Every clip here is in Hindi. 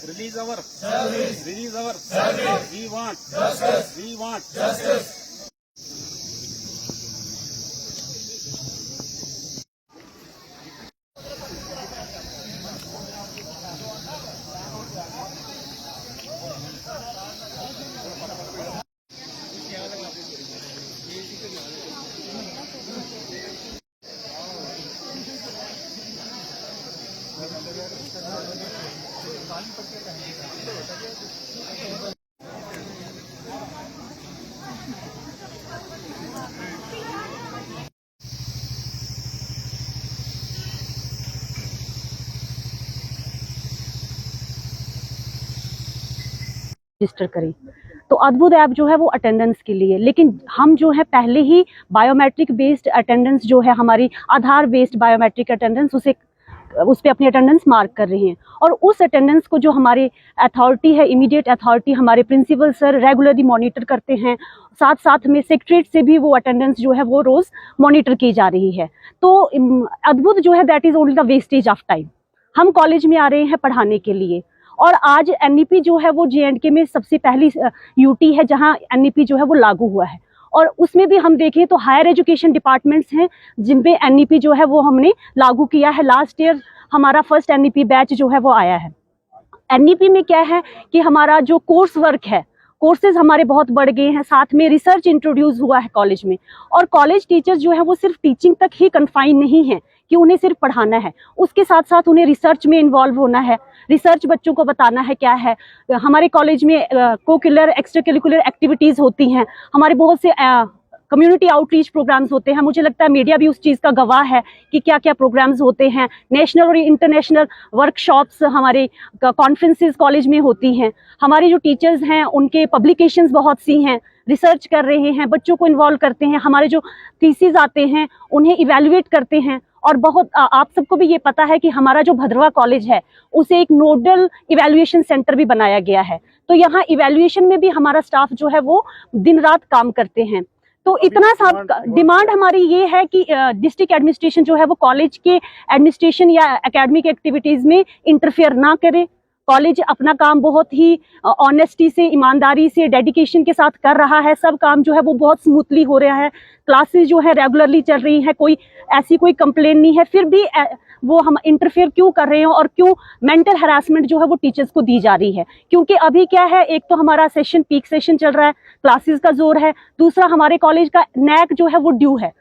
Release our service. Release our service. We want justice. We want justice. Register करें। तो अद्भुत ऐप जो है वो अटेंडेंस के लिए, लेकिन हम जो है पहले ही बायोमेट्रिक बेस्ड अटेंडेंस जो है हमारी आधार बेस्ड बायोमेट्रिक अटेंडेंस उस पे अपनी अटेंडेंस मार्क कर रहे हैं। और उस अटेंडेंस को जो हमारी अथॉरिटी है, इमीडिएट अथॉरिटी, हमारे प्रिंसिपल सर रेगुलरली मॉनिटर करते हैं। साथ साथ में सेक्रेटरीट से भी वो अटेंडेंस जो है वो रोज़ मॉनिटर की जा रही है। तो अद्भुत जो है that is only the wastage of time. हम कॉलेज में आ रहे हैं पढ़ाने के लिए, और आज एनईपी जो है वो जे&के में सबसे पहली यूटी है जहां एनईपी जो है वो लागू हुआ है। और उसमें भी हम देखें तो हायर एजुकेशन डिपार्टमेंट्स हैं जिन पे एनईपी जो है वो हमने लागू किया है। लास्ट ईयर हमारा फर्स्ट एनईपी बैच जो है वो आया है। एनईपी में क्या है कि हमारा जो कोर्स वर्क है, कोर्सेज हमारे बहुत बढ़ गए हैं, साथ में रिसर्च इंट्रोड्यूस हुआ है कॉलेज में। और कॉलेज टीचर्स जो है वो सिर्फ टीचिंग तक ही कन्फाइन नहीं है कि उन्हें सिर्फ पढ़ाना है, उसके साथ साथ उन्हें रिसर्च में इन्वॉल्व होना है। रिसर्च बच्चों को बताना है क्या है। हमारे कॉलेज में कोकरिकुलर एक्स्ट्रा करिकुलर एक्टिविटीज़ होती हैं, हमारे बहुत से कम्युनिटी आउटरीच प्रोग्राम्स होते हैं। मुझे लगता है मीडिया भी उस चीज़ का गवाह है कि क्या क्या प्रोग्राम्स होते हैं। नेशनल और इंटरनेशनल वर्कशॉप्स, हमारे कॉन्फ्रेंसेस कॉलेज में होती हैं। हमारे जो टीचर्स हैं उनके पब्लिकेशंस बहुत सी हैं, रिसर्च कर रहे हैं, बच्चों को इन्वॉल्व करते हैं। हमारे जो थीसिस आते हैं उन्हें इवेल्युएट करते हैं। और बहुत आप सबको भी ये पता है कि हमारा जो भद्रवा कॉलेज है उसे एक नोडल इवेल्युएशन सेंटर भी बनाया गया है। तो यहाँ इवेल्युएशन में भी हमारा स्टाफ जो है वो दिन रात काम करते हैं। तो इतना सा डिमांड हमारी ये है कि डिस्ट्रिक्ट एडमिनिस्ट्रेशन जो है वो कॉलेज के एडमिनिस्ट्रेशन या एकेडमिक एक्टिविटीज़ में इंटरफेयर ना करे। कॉलेज अपना काम बहुत ही ऑनेस्टी से, ईमानदारी से, डेडिकेशन के साथ कर रहा है। सब काम जो है वो बहुत स्मूथली हो रहा है। क्लासेस जो है रेगुलरली चल रही है, कोई ऐसी कोई कंप्लेन नहीं है। फिर भी वो हम इंटरफेयर क्यों कर रहे हैं और क्यों मेंटल हरासमेंट जो है वो टीचर्स को दी जा रही है? क्योंकि अभी क्या है, एक तो हमारा सेशन पीक सेशन चल रहा है, क्लासेस का जोर है, दूसरा हमारे कॉलेज का नैक जो है वो ड्यू है।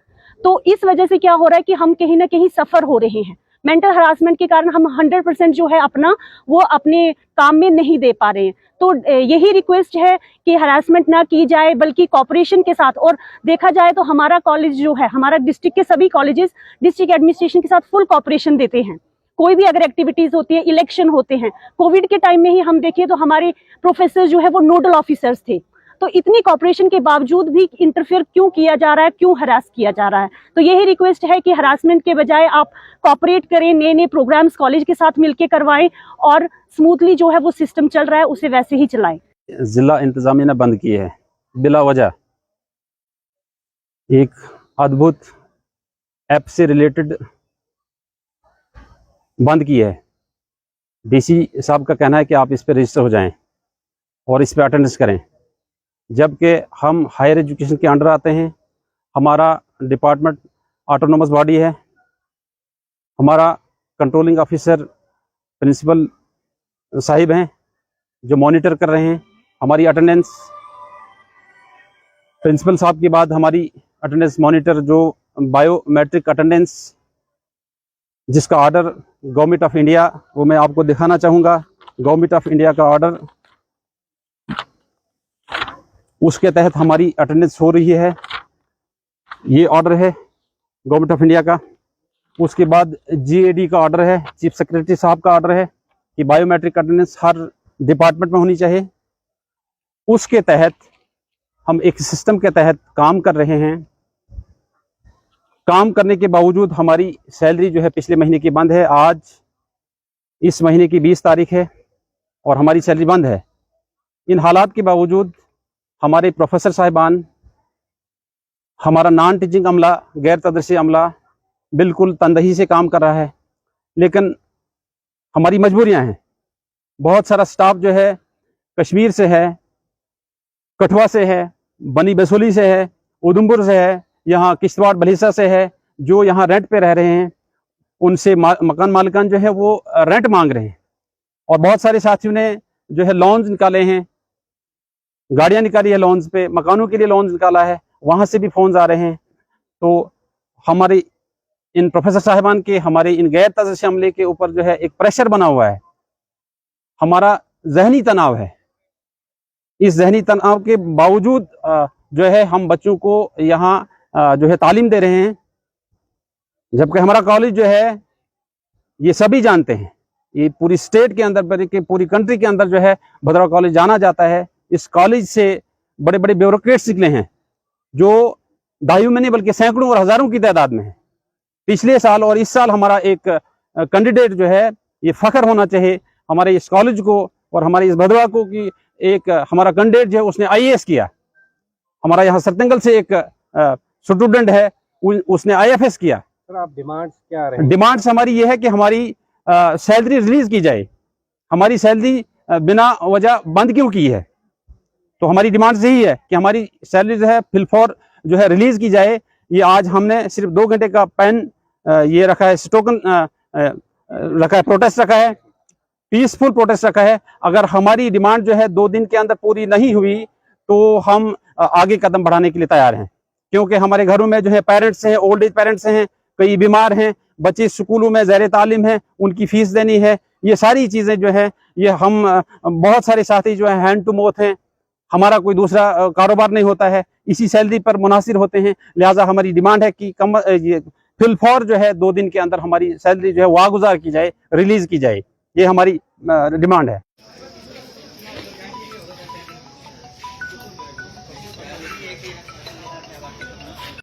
तो इस वजह से क्या हो रहा है कि हम कहीं ना कहीं सफ़र हो रहे हैं। मेंटल हरासमेंट के कारण हम 100% जो है अपना वो अपने काम में नहीं दे पा रहे हैं। तो यही रिक्वेस्ट है कि हरासमेंट ना की जाए, बल्कि कॉपरेशन के साथ। और देखा जाए तो हमारा कॉलेज जो है, हमारा डिस्ट्रिक्ट के सभी कॉलेजेस डिस्ट्रिक्ट एडमिनिस्ट्रेशन के साथ फुल कॉपरेशन देते हैं। कोई भी अगर एक्टिविटीज़ होती है, इलेक्शन होते हैं, कोविड के टाइम में ही हम देखिए तो हमारे प्रोफेसर जो है वो नोडल ऑफिसर्स थे। तो इतनी कॉपरेशन के बावजूद भी इंटरफेयर क्यों किया जा रहा है, क्यों हरास किया जा रहा है? तो यही रिक्वेस्ट है कि हरासमेंट के बजाय आप कॉपरेट करें, नए नए प्रोग्राम्स कॉलेज के साथ मिलकर करवाएं और स्मूथली जो है वो सिस्टम चल रहा है उसे वैसे ही चलाएं। जिला इंतजामिया ने बंद की है बिला वजह। एक अद्भुत ऐप से रिलेटेड बंद की है। डीसी साहब का कहना है कि आप इस पर रजिस्टर हो जाएं और इस पर अटेंडेंस करें, जबकि हम हायर एजुकेशन के अंडर आते हैं। हमारा डिपार्टमेंट ऑटोनोमस बॉडी है। हमारा कंट्रोलिंग ऑफिसर प्रिंसिपल साहिब हैं जो मॉनिटर कर रहे हैं हमारी अटेंडेंस। प्रिंसिपल साहब के बाद हमारी अटेंडेंस मॉनिटर जो बायोमेट्रिक अटेंडेंस, जिसका ऑर्डर गवर्नमेंट ऑफ इंडिया, वो मैं आपको दिखाना चाहूँगा। गवर्नमेंट ऑफ इंडिया का ऑर्डर, उसके तहत हमारी अटेंडेंस हो रही है। ये ऑर्डर है गवर्नमेंट ऑफ इंडिया का। उसके बाद GAD का ऑर्डर है, चीफ सेक्रेटरी साहब का ऑर्डर है कि बायोमेट्रिक अटेंडेंस हर डिपार्टमेंट में होनी चाहिए। उसके तहत हम एक सिस्टम के तहत काम कर रहे हैं। काम करने के बावजूद हमारी सैलरी जो है पिछले महीने की बंद है। आज इस महीने की 20 तारीख है और हमारी सैलरी बंद है। इन हालात के बावजूद हमारे प्रोफेसर साहिबान, हमारा नॉन टीचिंग अमला, गैर तदरीसी अमला बिल्कुल तनदही से काम कर रहा है। लेकिन हमारी मजबूरियां हैं। बहुत सारा स्टाफ जो है कश्मीर से है, कठुआ से है, बनी बसोली से है, उधमपुर से है, यहाँ किश्तवाड़ बलीसा से है, जो यहाँ रेंट पे रह रहे हैं। उनसे मकान मालिकान जो है वो रेंट मांग रहे हैं। और बहुत सारे साथियों ने जो है लोन्स निकाले हैं, गाड़ियां निकाली है लोन्स पे, मकानों के लिए लोन्स निकाला है, वहां से भी फोन आ रहे हैं। तो हमारे इन प्रोफेसर साहिबान के, हमारे इन गैर तदरीसी अमले के ऊपर जो है एक प्रेशर बना हुआ है। हमारा जहनी तनाव है। इस जहनी तनाव के बावजूद जो है हम बच्चों को यहाँ जो है तालीम दे रहे हैं। जबकि हमारा कॉलेज जो है ये सभी जानते हैं, ये पूरी स्टेट के अंदर, पूरी कंट्री के अंदर जो है भद्रवाह कॉलेज जाना जाता है। इस कॉलेज से बड़े बड़े ब्यूरोक्रेट्स निकले हैं जो दहाइयों में नहीं बल्कि सैकड़ों और हजारों की तादाद में है। पिछले साल और इस साल हमारा एक कैंडिडेट जो है, ये फख्र होना चाहिए हमारे इस कॉलेज को और हमारे इस भद्रवाह को कि एक हमारा कैंडिडेट जो है उसने IAS किया। हमारा यहाँ सरतंगल से एक स्टूडेंट है, उसने IFS किया। सर, आप डिमांड्स क्या रहे हैं? डिमांड्स हमारी ये है कि हमारी सैलरी रिलीज की जाए। हमारी सैलरी बिना वजह बंद क्यों की है? तो हमारी डिमांड्स यही है कि हमारी सैलरी जो है फिलफॉर जो है रिलीज की जाए। ये आज हमने सिर्फ 2 घंटे का पेन ये रखा है, टोकन रखा है, प्रोटेस्ट रखा है, पीसफुल प्रोटेस्ट रखा है। अगर हमारी डिमांड जो है 2 दिन के अंदर पूरी नहीं हुई तो हम आगे कदम बढ़ाने के लिए तैयार हैं। क्योंकि हमारे घरों में जो है पेरेंट्स हैं, ओल्ड एज पेरेंट्स हैं, कई बीमार हैं, बच्चे स्कूलों में ज़ैर तालीम हैं, उनकी फीस देनी है। ये सारी चीज़ें जो है ये हम बहुत सारे साथी जो है हैंड टू माउथ हैं, हमारा कोई दूसरा कारोबार नहीं होता है, इसी सैलरी पर मुनासिर होते हैं। लिहाजा हमारी डिमांड है कि ये फिलफौर जो है 2 दिन के अंदर हमारी सैलरी जो है वागुजार की जाए, रिलीज की जाए। ये हमारी डिमांड है।